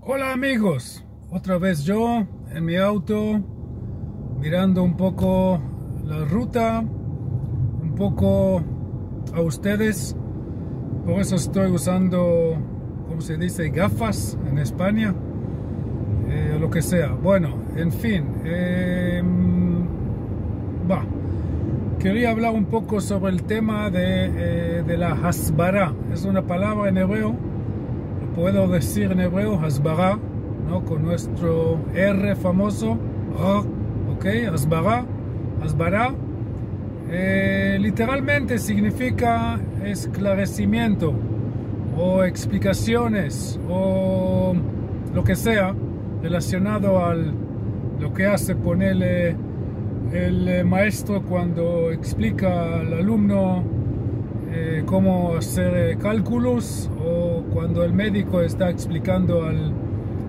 Hola amigos, otra vez yo en mi auto mirando un poco la ruta, un poco a ustedes, por eso estoy usando, ¿cómo se dice?, gafas en España, o lo que sea. Bueno, en fin, quería hablar un poco sobre el tema de la hasbara. Es una palabra en hebreo. Puedo decir en hebreo hasbara, ¿no? Con nuestro R famoso, ok, hasbara, hasbara, literalmente significa esclarecimiento o explicaciones o lo que sea relacionado a lo que hace ponerle el maestro cuando explica al alumno cómo hacer cálculos, o cuando el médico está explicando al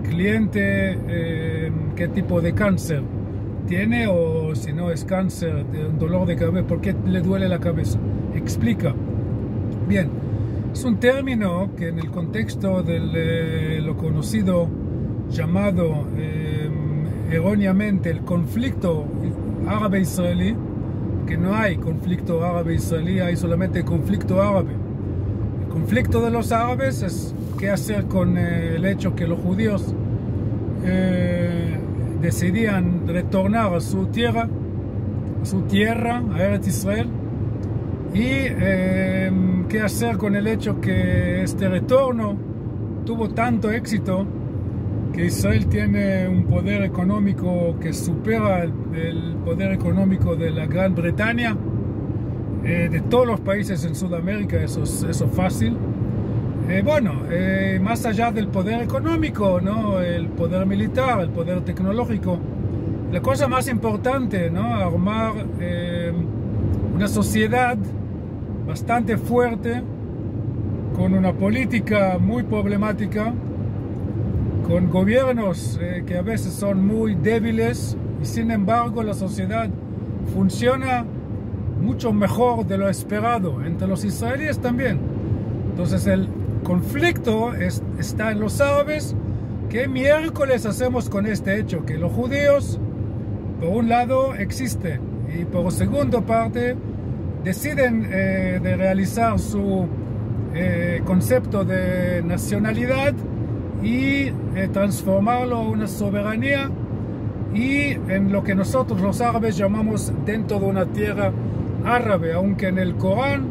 cliente qué tipo de cáncer tiene, o si no es cáncer, un dolor de cabeza, por qué le duele la cabeza. Explica. Bien, es un término que en el contexto de lo conocido llamado erróneamente el conflicto árabe-israelí, que no hay conflicto árabe-israelí, hay solamente conflicto árabe. El conflicto de los árabes es qué hacer con el hecho que los judíos decidían retornar a su tierra, a Eretz Israel, y qué hacer con el hecho que este retorno tuvo tanto éxito que Israel tiene un poder económico que supera el poder económico de la Gran Bretaña, de todos los países en Sudamérica. Eso es fácil. Más allá del poder económico, ¿no? El poder militar, el poder tecnológico, la cosa más importante, ¿no? Armar una sociedad bastante fuerte, con una política muy problemática, con gobiernos que a veces son muy débiles, y sin embargo la sociedad funciona mucho mejor de lo esperado, entre los israelíes también. Entonces el conflicto está en los árabes. ¿Qué miércoles hacemos con este hecho? Que los judíos, por un lado, existen, y por segunda parte, deciden de realizar su concepto de nacionalidad y transformarlo en una soberanía, y en lo que nosotros los árabes llamamos dentro de una tierra árabe, aunque en el Corán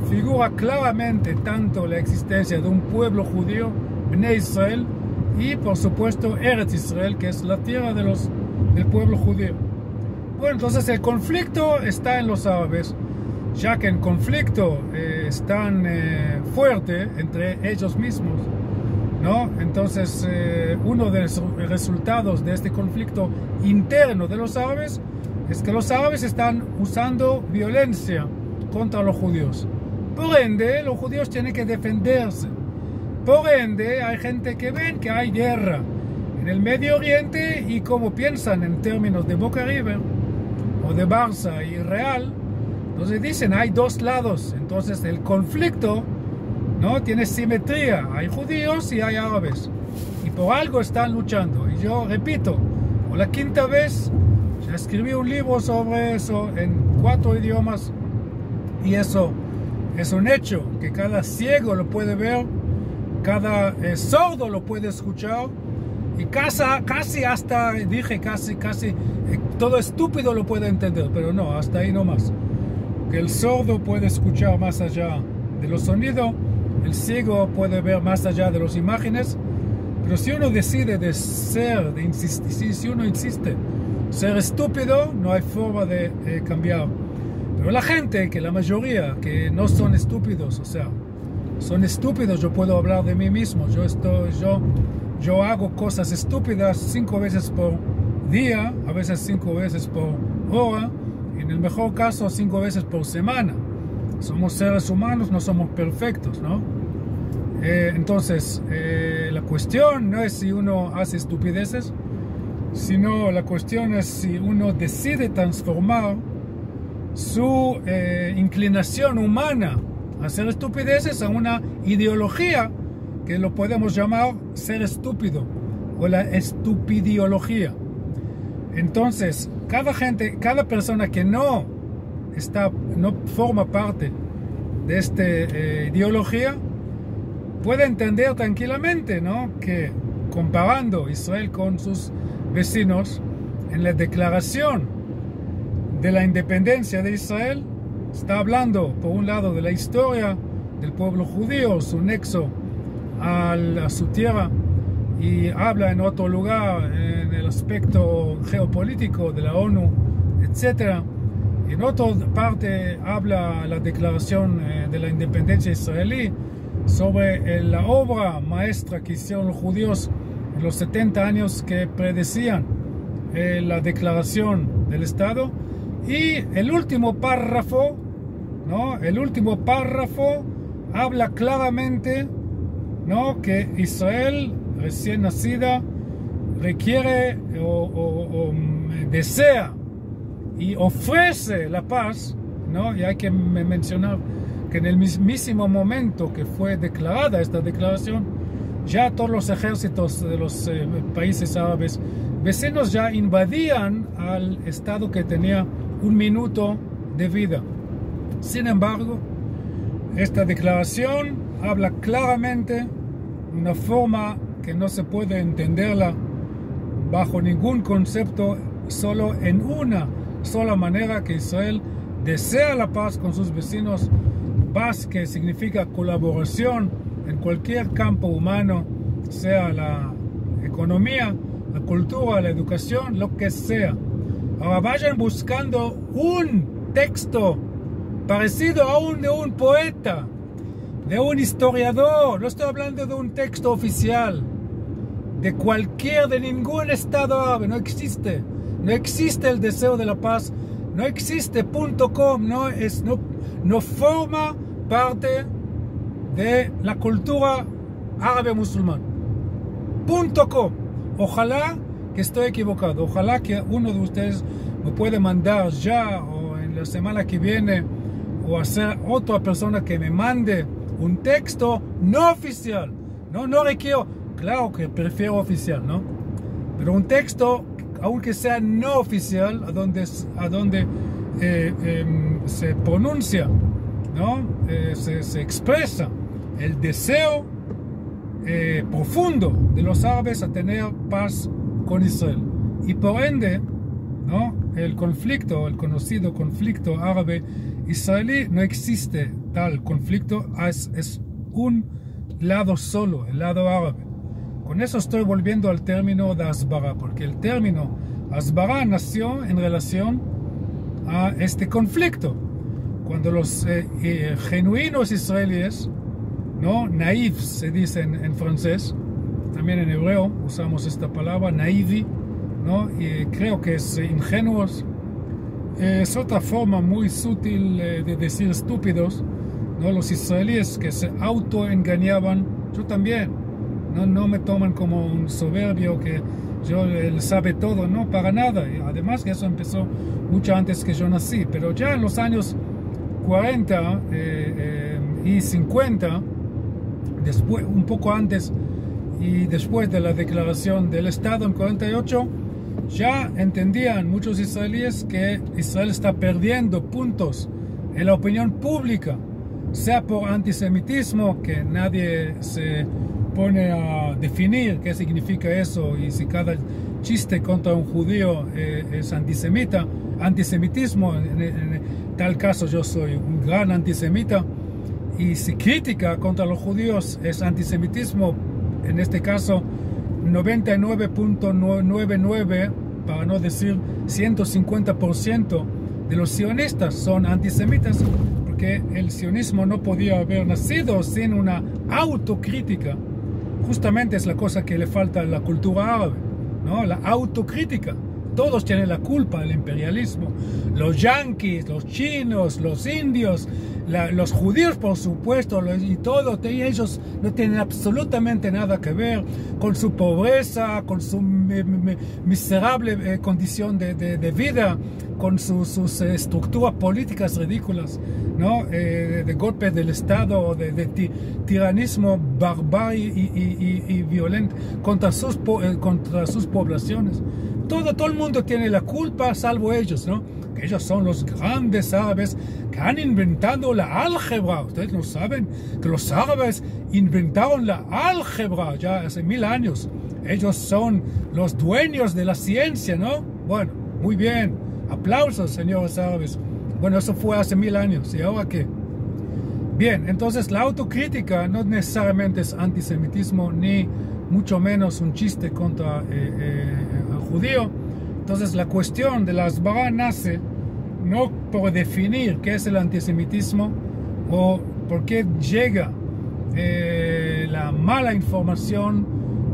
figura claramente tanto la existencia de un pueblo judío, Bnei Israel, y por supuesto Eretz Israel, que es la tierra del pueblo judío. Bueno, entonces el conflicto está en los árabes, ya que el conflicto es tan fuerte entre ellos mismos, ¿no? Entonces, uno de los resultados de este conflicto interno de los árabes es que los árabes están usando violencia contra los judíos. Por ende, los judíos tienen que defenderse. Por ende, hay gente que ven que hay guerra en el Medio Oriente, y como piensan en términos de Boca River o de Barça y Real, entonces dicen hay dos lados. Entonces el conflicto no tiene simetría, hay judíos y hay árabes, y por algo están luchando. Y yo repito, por la quinta vez, ya escribí un libro sobre eso en 4 idiomas, y eso es un hecho que cada ciego lo puede ver, cada sordo lo puede escuchar, y casi hasta, dije casi, todo estúpido lo puede entender, pero no, hasta ahí nomás. Que el sordo puede escuchar más allá de los sonidos, el ciego puede ver más allá de las imágenes, pero si uno decide si uno insiste ser estúpido, no hay forma de cambiar. Pero la gente, que la mayoría, que no son estúpidos, o sea, son estúpidos, yo puedo hablar de mí mismo, yo hago cosas estúpidas 5 veces por día, a veces 5 veces por hora, en el mejor caso 5 veces por semana. Somos seres humanos, no somos perfectos, ¿no? Entonces, la cuestión no es si uno hace estupideces, sino la cuestión es si uno decide transformar su inclinación humana a hacer estupideces a una ideología que lo podemos llamar ser estúpido o la estupidiología. Entonces, cada persona que no forma parte de esta ideología puede entender tranquilamente, ¿no?, que comparando Israel con sus vecinos, en la declaración de la independencia de Israel está hablando, por un lado, de la historia del pueblo judío, su nexo a su tierra, y habla en otro lugar en el aspecto geopolítico de la ONU, etc. En otra parte habla la declaración de la independencia israelí sobre la obra maestra que hicieron los judíos en los 70 años que predecían la declaración del Estado. Y el último párrafo, ¿no?, el último párrafo habla claramente, ¿no?, que Israel recién nacida requiere o desea y ofrece la paz, ¿no? Y hay que mencionar que en el mismísimo momento que fue declarada esta declaración, ya todos los ejércitos de los países árabes vecinos ya invadían al Estado que tenía un minuto de vida. Sin embargo, esta declaración habla claramente de una forma que no se puede entenderla bajo ningún concepto, solo en una sola manera, que Israel desea la paz con sus vecinos, paz que significa colaboración en cualquier campo humano, sea la economía, la cultura, la educación, lo que sea. Ahora vayan buscando un texto parecido de un poeta, de un historiador. No estoy hablando de un texto oficial de ningún estado árabe. No existe el deseo de la paz, no existe .com, no forma parte de la cultura árabe musulmana. .com. Ojalá que estoy equivocado, ojalá que uno de ustedes me puede mandar ya o en la semana que viene, o hacer otra persona que me mande un texto no oficial. No requiero, claro que prefiero oficial, ¿no? Pero un texto, aunque sea no oficial, a donde se pronuncia, ¿no? Se expresa el deseo profundo de los árabes a tener paz con Israel. Y por ende, ¿no?, el conocido conflicto árabe-israelí, no existe tal conflicto, es un lado solo, el lado árabe. Con eso estoy volviendo al término de Hasbara, porque el término Hasbara nació en relación a este conflicto. Cuando los genuinos israelíes, ¿no?, naïfs se dice en francés, también en hebreo usamos esta palabra, naïvi, ¿no?, y creo que es ingenuos. Es otra forma muy sutil de decir estúpidos, ¿no? Los israelíes que se autoengañaban, yo también, no me toman como un soberbio que él sabe todo, no, para nada. Y además que eso empezó mucho antes que yo nací, pero ya en los años 40 y 50, después, un poco antes y después de la declaración del Estado en 48, ya entendían muchos israelíes que Israel está perdiendo puntos en la opinión pública, sea por antisemitismo, que nadie se pone a definir qué significa eso, y si cada chiste contra un judío es antisemitismo, en tal caso yo soy un gran antisemita, y si crítica contra los judíos es antisemitismo, en este caso 99.99, para no decir 150% de los sionistas son antisemitas, porque el sionismo no podía haber nacido sin una autocrítica. Justamente es la cosa que le falta a la cultura árabe, ¿no? La autocrítica. Todos tienen la culpa del imperialismo. Los yanquis, los chinos, los indios, Los judíos, por supuesto, y todo, ellos no tienen absolutamente nada que ver con su pobreza, con su miserable condición de vida, con sus estructuras políticas ridículas, ¿no? De golpes del Estado, de tiranismo barbarie y violento contra sus poblaciones. Todo el mundo tiene la culpa, salvo ellos, ¿no? Que ellos son los grandes árabes que han inventado la álgebra. Ustedes no saben que los árabes inventaron la álgebra ya hace 1000 años. Ellos son los dueños de la ciencia, ¿no? Bueno, muy bien. Aplausos, señores árabes. Bueno, eso fue hace 1000 años. ¿Y ahora qué? Bien, entonces la autocrítica no necesariamente es antisemitismo, ni mucho menos un chiste contra el judío. Entonces la cuestión de la Hasbara nace no por definir qué es el antisemitismo o por qué llega la mala información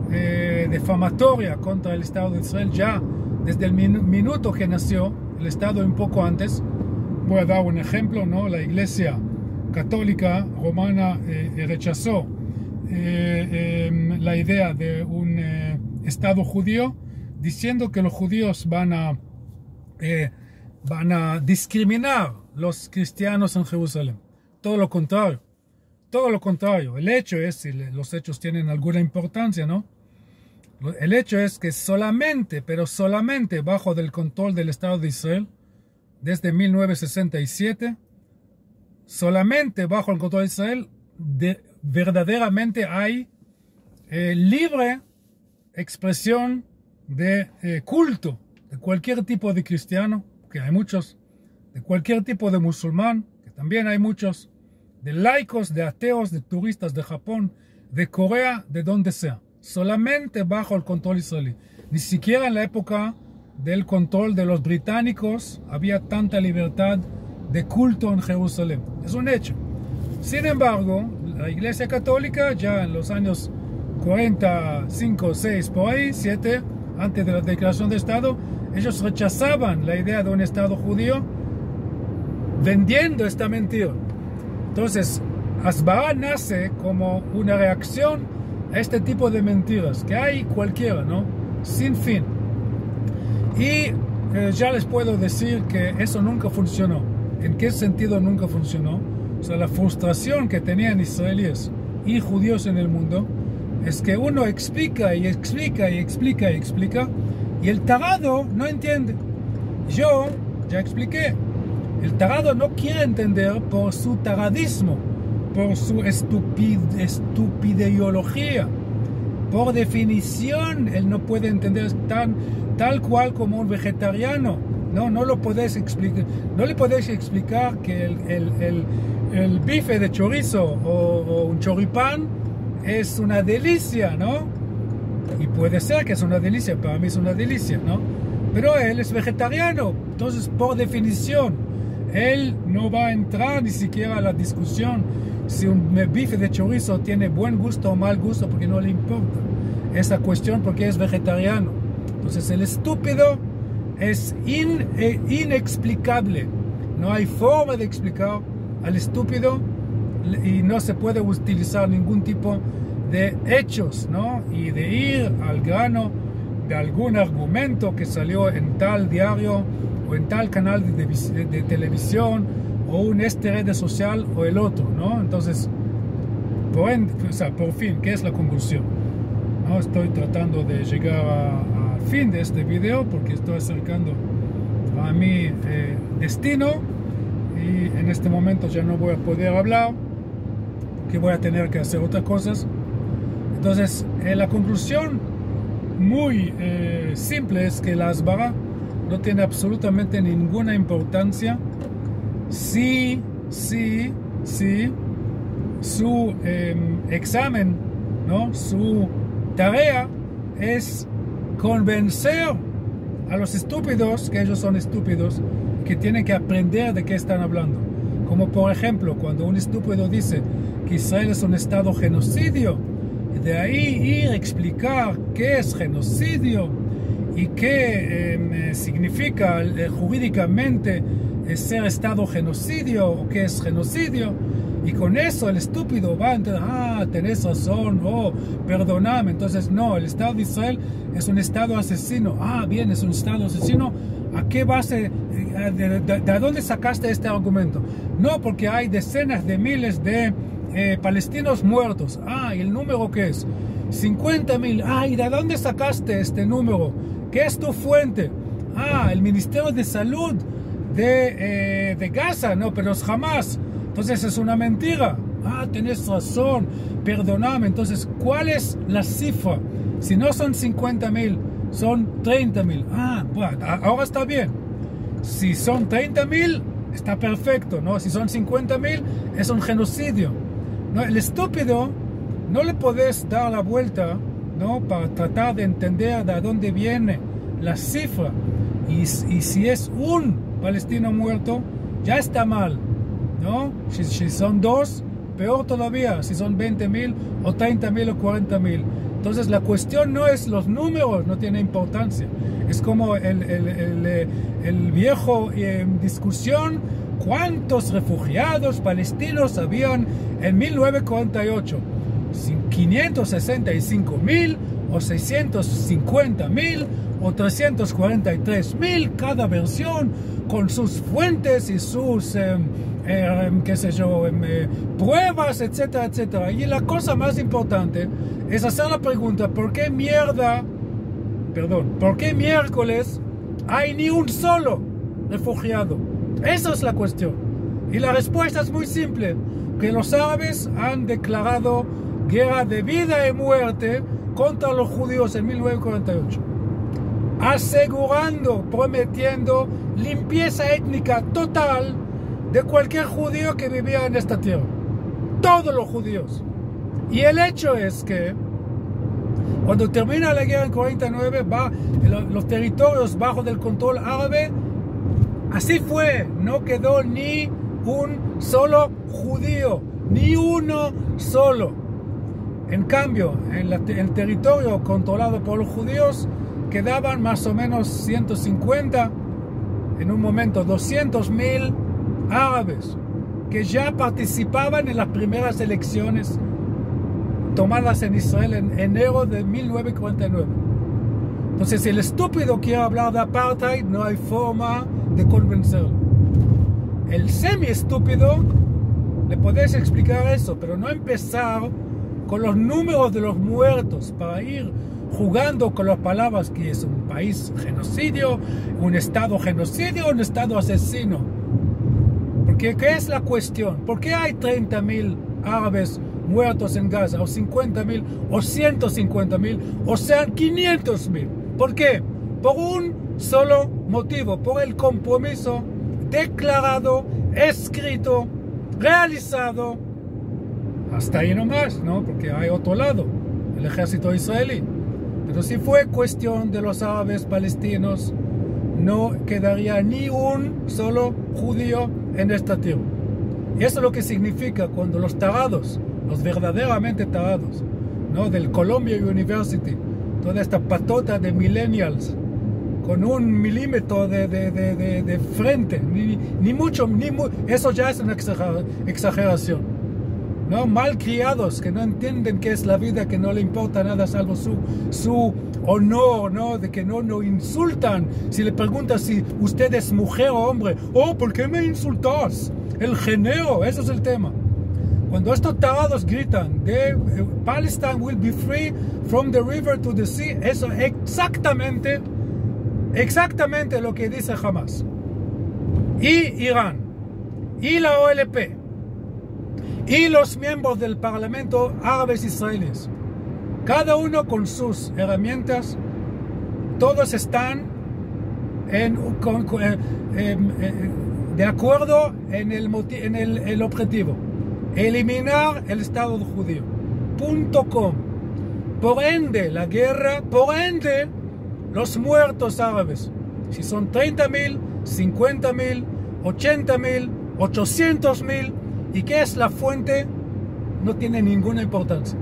defamatoria contra el Estado de Israel ya desde el minuto que nació el Estado, un poco antes. Voy a dar un ejemplo, ¿no? La Iglesia Católica Romana rechazó la idea de un Estado judío, diciendo que los judíos van a discriminar los cristianos en Jerusalén. Todo lo contrario. Todo lo contrario. El hecho es, si los hechos tienen alguna importancia, ¿no? El hecho es que solamente, pero solamente bajo el control del Estado de Israel, desde 1967, solamente bajo el control de Israel, verdaderamente hay libre expresión de culto de cualquier tipo de cristiano, que hay muchos, de cualquier tipo de musulmán, que también hay muchos, de laicos, de ateos, de turistas de Japón, de Corea, de donde sea, solamente bajo el control israelí. Ni siquiera en la época del control de los británicos había tanta libertad de culto en Jerusalén. Es un hecho. Sin embargo, la Iglesia Católica ya en los años 45, 6, por ahí, 7, antes de la declaración de Estado, ellos rechazaban la idea de un Estado judío, vendiendo esta mentira. Entonces, Hasbara nace como una reacción a este tipo de mentiras, que hay cualquiera, ¿no? Sin fin. Y ya les puedo decir que eso nunca funcionó. ¿En qué sentido nunca funcionó? O sea, la frustración que tenían israelíes y judíos en el mundo es que uno explica y explica y explica y explica y el tarado no entiende. Yo ya expliqué. El tarado no quiere entender por su taradismo, por su estupideología. Por definición, él no puede entender tal cual como un vegetariano. No lo podés explicar. No le podés explicar que el bife de chorizo o un choripán es una delicia, ¿no? Y puede ser que es una delicia, para mí es una delicia, ¿no? Pero él es vegetariano, entonces por definición, él no va a entrar ni siquiera a la discusión si un bife de chorizo tiene buen gusto o mal gusto, porque no le importa esa cuestión, porque es vegetariano. Entonces el estúpido es inexplicable. No hay forma de explicar al estúpido y no se puede utilizar ningún tipo de hechos, ¿no? Y de ir al grano de algún argumento que salió en tal diario o en tal canal de televisión o un red social o el otro, ¿no? Entonces, por fin, ¿qué es la conclusión? ¿No? Estoy tratando de llegar al fin de este video porque estoy acercando a mi destino y en este momento ya no voy a poder hablar porque voy a tener que hacer otras cosas. Entonces, la conclusión muy simple es que la Hasbara no tiene absolutamente ninguna importancia si su examen, ¿no? Su tarea es convencer a los estúpidos que ellos son estúpidos, que tienen que aprender de qué están hablando. Como por ejemplo, cuando un estúpido dice que Israel es un estado genocidio, de ahí ir a explicar qué es genocidio y qué significa jurídicamente ser Estado genocidio o qué es genocidio. Y con eso el estúpido va a entender, tenés razón, perdóname. Entonces, no, el Estado de Israel es un Estado asesino. Bien, es un Estado asesino. ¿A qué base, de dónde sacaste este argumento? No, porque hay decenas de miles de palestinos muertos. ¿Y el número qué es? 50.000. ¿Y de dónde sacaste este número? ¿Qué es tu fuente? El Ministerio de Salud de Gaza. No, pero es Hamas. Entonces es una mentira. Tenés razón, perdóname. Entonces, ¿cuál es la cifra? Si no son 50.000, son 30.000. Bueno, ahora está bien. Si son 30.000, está perfecto, ¿no? Si son 50.000, es un genocidio. ¿No? El estúpido no le podés dar la vuelta, ¿no? Para tratar de entender de dónde viene la cifra. Y si es un palestino muerto, ya está mal, ¿no? Si son dos, peor todavía, si son 20.000 o 30.000 o 40.000. Entonces la cuestión no es los números, no tiene importancia. Es como el viejo discusión, ¿cuántos refugiados palestinos habían en 1948? 565.000 o 650.000 o 343.000, cada versión con sus fuentes y sus pruebas, etcétera, etcétera. Y la cosa más importante es hacer la pregunta, ¿por qué miércoles hay ni un solo refugiado? Esa es la cuestión. Y la respuesta es muy simple, que los árabes han declarado guerra de vida y muerte contra los judíos en 1948. Asegurando, prometiendo limpieza étnica total de cualquier judío que vivía en esta tierra. Todos los judíos. Y el hecho es que cuando termina la guerra en 49, los territorios bajo del control árabe, así fue, no quedó ni un solo judío, ni uno solo. En cambio, en el territorio controlado por los judíos, quedaban más o menos 150, en un momento 200.000 árabes que ya participaban en las primeras elecciones tomadas en Israel en enero de 1949. Entonces, si el estúpido quiere hablar de apartheid, no hay forma de convencerlo. El semi-estúpido le podés explicar eso, pero no empezar con los números de los muertos para ir jugando con las palabras que es un país genocidio, un estado asesino. Porque ¿qué es la cuestión? ¿Por qué hay 30.000 árabes muertos en Gaza, o 50.000, o 150.000, o sean 500.000? ¿Por qué? Por un solo motivo, por el compromiso declarado, escrito, realizado, hasta ahí nomás, ¿no? Porque hay otro lado, el ejército israelí. Pero si fue cuestión de los árabes palestinos, no quedaría ni un solo judío en esta tierra. Y eso es lo que significa cuando los tarados, los verdaderamente tarados, ¿no? Del Columbia University, toda esta patota de millennials, con 1 milímetro de frente, eso ya es una exageración. ¿No? Malcriados que no entienden qué es la vida, que no le importa nada salvo su honor, ¿no? De que no insultan. Si le preguntas si usted es mujer o hombre, ¿por qué me insultas? El género, eso es el tema. Cuando estos tarados gritan Palestine will be free from the river to the sea, eso es exactamente lo que dice Hamas. Y Irán, y la OLP, y los miembros del Parlamento árabes israelíes, cada uno con sus herramientas, todos están de acuerdo en el objetivo: eliminar el Estado judío. .com. Por ende, la guerra, por ende, los muertos árabes, si son 30.000, 50.000, 80.000, 800.000, ¿y qué es la fuente? No tiene ninguna importancia.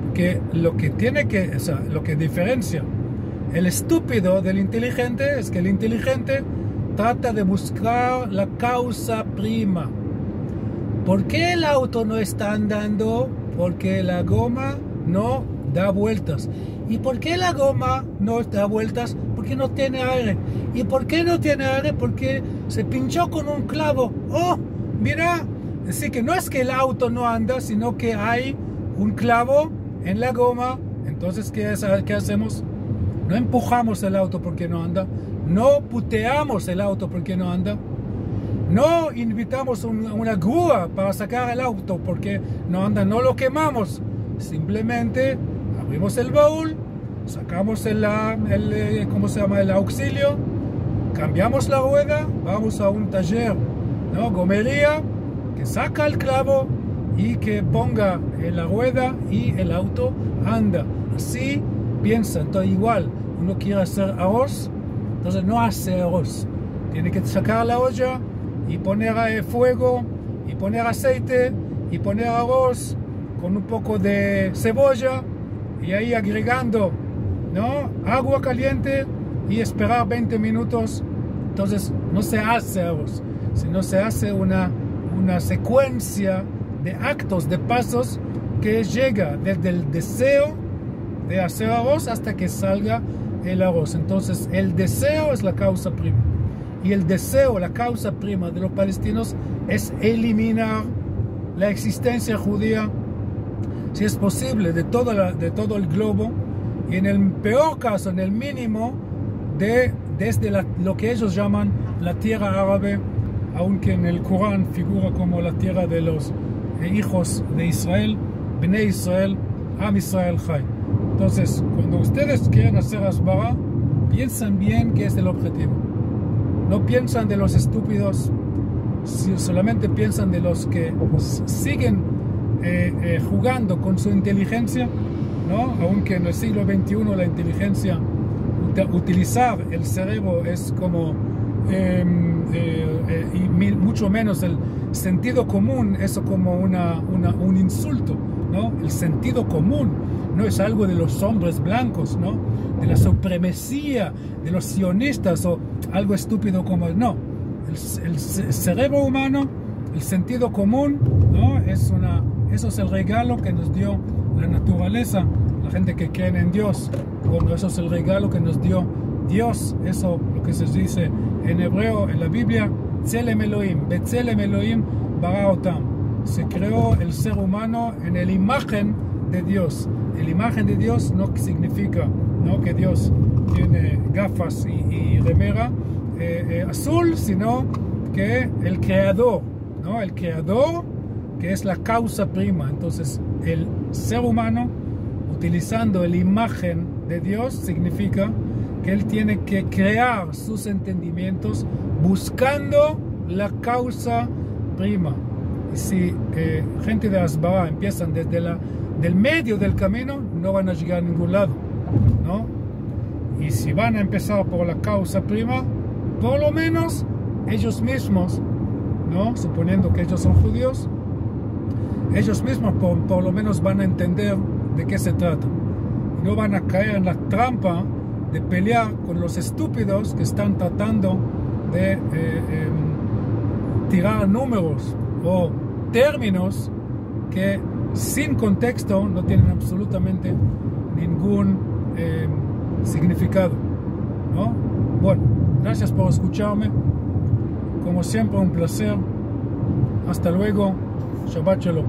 Porque lo que diferencia el estúpido del inteligente es que el inteligente trata de buscar la causa prima. ¿Por qué el auto no está andando? Porque la goma no da vueltas. ¿Y por qué la goma no da vueltas? Porque no tiene aire. ¿Y por qué no tiene aire? Porque se pinchó con un clavo. ¡Oh! Mira, así que no es que el auto no anda, sino que hay un clavo en la goma. Entonces, ¿qué hacemos? No empujamos el auto porque no anda. No puteamos el auto porque no anda. No invitamos una grúa para sacar el auto porque no anda. No lo quemamos. Simplemente abrimos el baúl, sacamos ¿cómo se llama? El auxilio, cambiamos la rueda, vamos a un taller, ¿no? Gomería, que saca el clavo y que ponga en la rueda y el auto anda. Así piensa. Entonces igual, uno quiere hacer arroz, entonces no hace arroz. Tiene que sacar la olla y poner fuego y poner aceite y poner arroz con un poco de cebolla y ahí agregando, ¿no? Agua caliente y esperar 20 minutos. Entonces no se hace arroz, sino se hace una secuencia de actos, de pasos que llega desde el deseo de hacer arroz hasta que salga el arroz. Entonces el deseo es la causa prima. Y el deseo, la causa prima de los palestinos es eliminar la existencia judía, si es posible, de todo el globo, y en el peor caso, en el mínimo, desde lo que ellos llaman la tierra árabe, aunque en el Corán figura como la tierra de los hijos de Israel, Bnei Israel, Am Israel Chai. Entonces, cuando ustedes quieren hacer asbara, piensen bien qué es el objetivo. No piensan de los estúpidos, solamente piensan de los que siguen jugando con su inteligencia, ¿no? Aunque en el siglo XXI la inteligencia, utilizar el cerebro es como y mucho menos el sentido común, eso como un insulto, ¿no? El sentido común no es algo de los hombres blancos, ¿no? De la supremacía de los sionistas o algo estúpido como no. El cerebro humano, el sentido común, ¿no? Eso es el regalo que nos dio la naturaleza, la gente que cree en Dios. Bueno, eso es el regalo que nos dio Dios. Eso lo que se dice en hebreo, en la Biblia, Tzelem Elohim, Betzelem Elohim bara otam. Se creó el ser humano en la imagen de Dios. La imagen de Dios no significa, ¿no?, que Dios tiene gafas y remera azul, sino que el creador, ¿no? El creador, que es la causa prima. Entonces el ser humano, utilizando la imagen de Dios, significa que él tiene que crear sus entendimientos buscando la causa prima. Y si gente de Asbara empiezan desde del medio del camino, no van a llegar a ningún lado, ¿no? Y si van a empezar por la causa prima, por lo menos ellos mismos, ¿no?, suponiendo que ellos son judíos, ellos mismos por lo menos van a entender de qué se trata. No van a caer en la trampa de pelear con los estúpidos que están tratando de tirar números o términos que sin contexto no tienen absolutamente ningún significado, ¿no? Bueno, gracias por escucharme. Como siempre, un placer. Hasta luego. Shabbat Shalom.